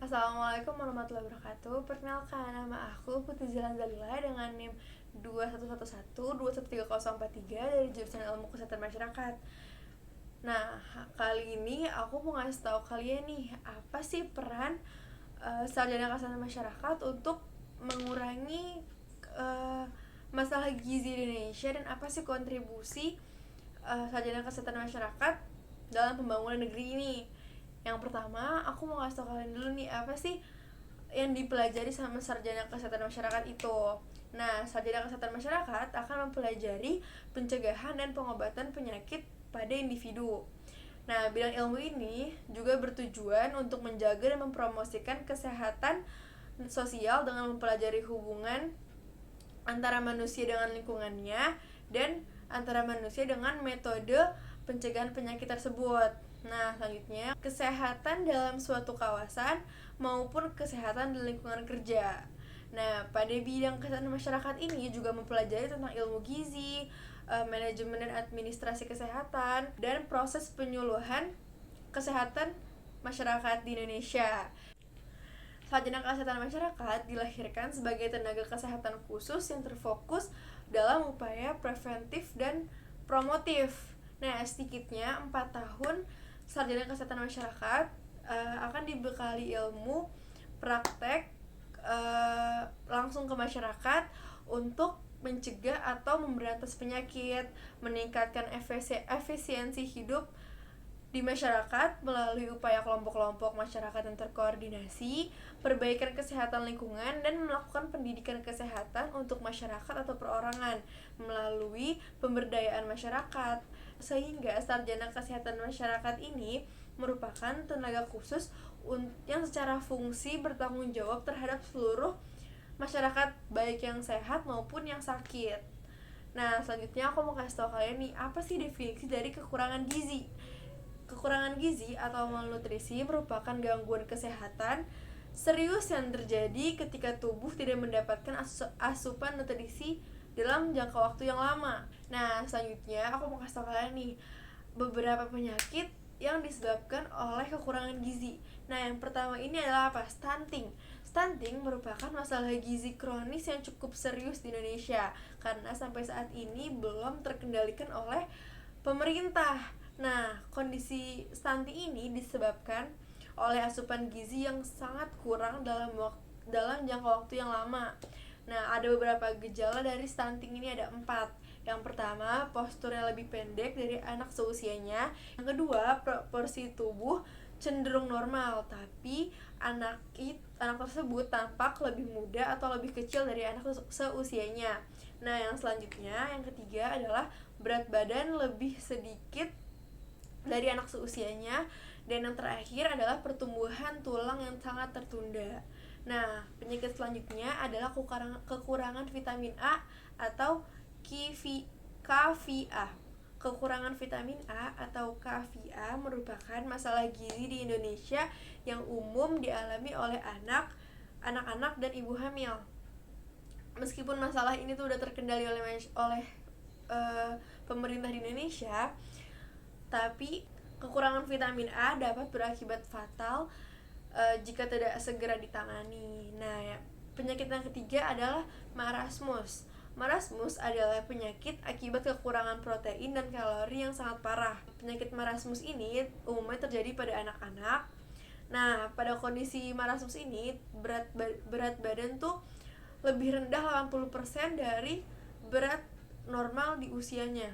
Assalamualaikum warahmatullahi wabarakatuh. Perkenalkan, nama aku Putri Zilan Zalila dengan NIM 2111211343 dari jurusan Ilmu Kesehatan Masyarakat. Nah, kali ini aku mau ngasih tahu kalian nih, apa sih peran sarjana kesehatan masyarakat untuk mengurangi masalah gizi di Indonesia, dan apa sih kontribusi sarjana kesehatan masyarakat dalam pembangunan negeri ini. Yang pertama, aku mau ngasih tau kalian dulu nih, apa sih yang dipelajari sama sarjana kesehatan masyarakat itu. Nah, sarjana kesehatan masyarakat akan mempelajari pencegahan dan pengobatan penyakit pada individu. Nah, bidang ilmu ini juga bertujuan untuk menjaga dan mempromosikan kesehatan sosial dengan mempelajari hubungan antara manusia dengan lingkungannya dan antara manusia dengan metode pencegahan penyakit tersebut. Nah, selanjutnya, kesehatan dalam suatu kawasan maupun kesehatan di lingkungan kerja. Nah, pada bidang kesehatan masyarakat ini juga mempelajari tentang ilmu gizi, manajemen dan administrasi kesehatan, dan proses penyuluhan kesehatan masyarakat di Indonesia. Sarjana Kesehatan Masyarakat dilahirkan sebagai tenaga kesehatan khusus yang terfokus dalam upaya preventif dan promotif. Nah, sedikitnya 4 tahun Sarjana Kesehatan Masyarakat akan dibekali ilmu praktek langsung ke masyarakat untuk mencegah atau memberantas penyakit, meningkatkan efisiensi hidup di masyarakat melalui upaya kelompok-kelompok masyarakat yang terkoordinasi, perbaikan kesehatan lingkungan, dan melakukan pendidikan kesehatan untuk masyarakat atau perorangan melalui pemberdayaan masyarakat. Sehingga sarjana kesehatan masyarakat ini merupakan tenaga khusus yang secara fungsi bertanggung jawab terhadap seluruh masyarakat, baik yang sehat maupun yang sakit. Nah, selanjutnya aku mau kasih tau kalian nih, apa sih definisi dari kekurangan gizi. Kekurangan gizi atau malnutrisi merupakan gangguan kesehatan serius yang terjadi ketika tubuh tidak mendapatkan asupan nutrisi dalam jangka waktu yang lama. Nah, selanjutnya aku mau kasih tau kalian nih beberapa penyakit yang disebabkan oleh kekurangan gizi. Nah, yang pertama ini adalah apa? Stunting. Stunting merupakan masalah gizi kronis yang cukup serius di Indonesia karena sampai saat ini belum terkendalikan oleh pemerintah. Nah, kondisi stunting ini disebabkan oleh asupan gizi yang sangat kurang dalam jangka waktu yang lama. Nah, ada beberapa gejala dari stunting ini, ada 4. Yang pertama, posturnya lebih pendek dari anak seusianya. Yang kedua, proporsi tubuh cenderung normal, tapi anak tersebut tampak lebih muda atau lebih kecil dari anak seusianya. Nah, yang selanjutnya, yang ketiga adalah berat badan lebih sedikit dari anak seusianya. Dan yang terakhir adalah pertumbuhan tulang yang sangat tertunda. Nah, penyakit selanjutnya adalah kekurangan vitamin A atau KVA. Kekurangan vitamin A atau KVA merupakan masalah gizi di Indonesia yang umum dialami oleh anak-anak dan ibu hamil. Meskipun masalah ini tuh udah terkendali oleh pemerintah di Indonesia, tapi kekurangan vitamin A dapat berakibat fatal jika tidak segera ditangani. Nah, ya, penyakit yang ketiga adalah marasmus. Marasmus adalah penyakit akibat kekurangan protein dan kalori yang sangat parah. Penyakit marasmus ini umumnya terjadi pada anak-anak. Nah, pada kondisi marasmus ini berat badan tuh lebih rendah 80% dari berat normal di usianya.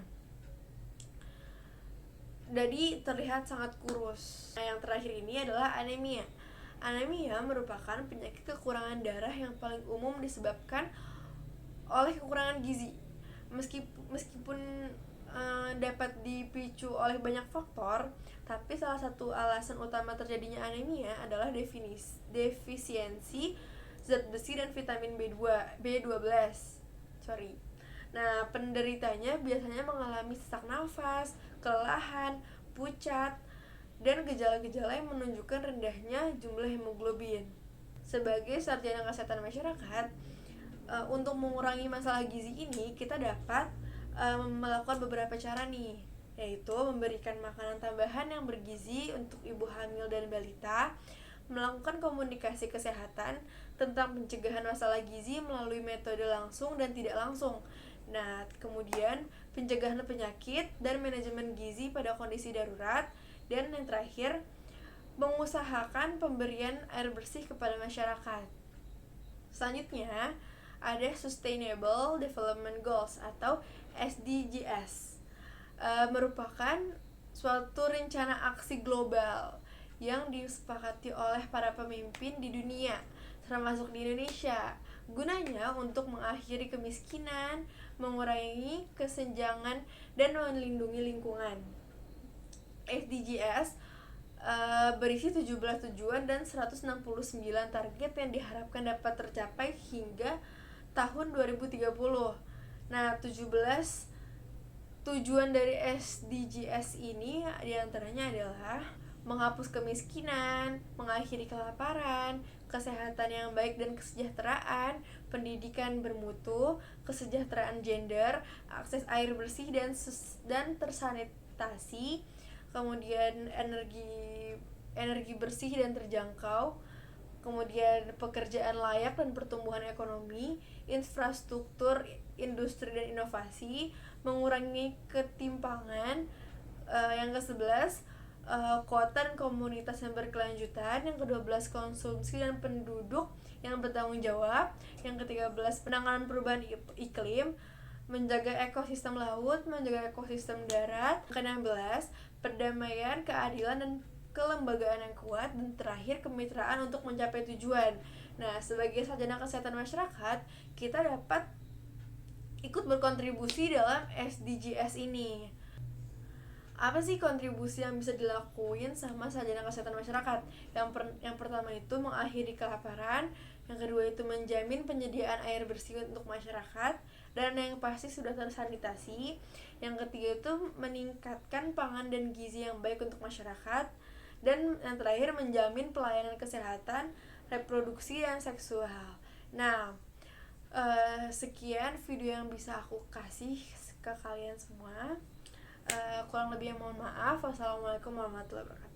Jadi terlihat sangat kurus. Nah, yang terakhir ini adalah anemia. Anemia merupakan penyakit kekurangan darah yang paling umum disebabkan oleh kekurangan gizi. Meskipun dapat dipicu oleh banyak faktor, tapi salah satu alasan utama terjadinya anemia adalah defisiensi zat besi dan vitamin B12. Nah, penderitanya biasanya mengalami sesak nafas, kelelahan, pucat, dan gejala-gejala yang menunjukkan rendahnya jumlah hemoglobin. Sebagai sarjana kesehatan masyarakat, untuk mengurangi masalah gizi ini, kita dapat melakukan beberapa cara nih, yaitu memberikan makanan tambahan yang bergizi untuk ibu hamil dan balita, melakukan komunikasi kesehatan tentang pencegahan masalah gizi melalui metode langsung dan tidak langsung. Nah, kemudian pencegahan penyakit dan manajemen gizi pada kondisi darurat, dan yang terakhir mengusahakan pemberian air bersih kepada masyarakat. Selanjutnya ada Sustainable Development Goals atau SDGs. Merupakan suatu rencana aksi global yang disepakati oleh para pemimpin di dunia, termasuk di Indonesia, gunanya untuk mengakhiri kemiskinan, mengurangi kesenjangan, dan melindungi lingkungan. SDGs berisi 17 tujuan dan 169 target yang diharapkan dapat tercapai hingga tahun 2030. Nah, 17 tujuan dari SDGs ini diantaranya adalah menghapus kemiskinan, mengakhiri kelaparan, kesehatan yang baik dan kesejahteraan, pendidikan bermutu, kesejahteraan gender, akses air bersih dan tersanitasi, kemudian energi bersih dan terjangkau, kemudian pekerjaan layak dan pertumbuhan ekonomi, infrastruktur, industri dan inovasi, mengurangi ketimpangan. Yang ke-11 kota dan komunitas yang berkelanjutan. Yang ke-12 konsumsi dan penduduk yang bertanggung jawab. Yang ke-13 penanganan perubahan iklim, menjaga ekosistem laut, menjaga ekosistem darat. Ke-16 perdamaian, keadilan dan kelembagaan yang kuat, dan terakhir kemitraan untuk mencapai tujuan. Nah, sebagai sarjana kesehatan masyarakat, kita dapat ikut berkontribusi dalam SDGs ini. Apa sih kontribusi yang bisa dilakuin sama sarjana kesehatan masyarakat? Yang pertama itu mengakhiri kelaparan, yang kedua itu menjamin penyediaan air bersih untuk masyarakat, dan yang pasti sudah tersanitasi. Yang ketiga itu meningkatkan pangan dan gizi yang baik untuk masyarakat, dan yang terakhir menjamin pelayanan kesehatan, reproduksi dan seksual. Nah, sekian video yang bisa aku kasih ke kalian semua. Kurang lebih yang mohon maaf. Wassalamualaikum warahmatullahi wabarakatuh.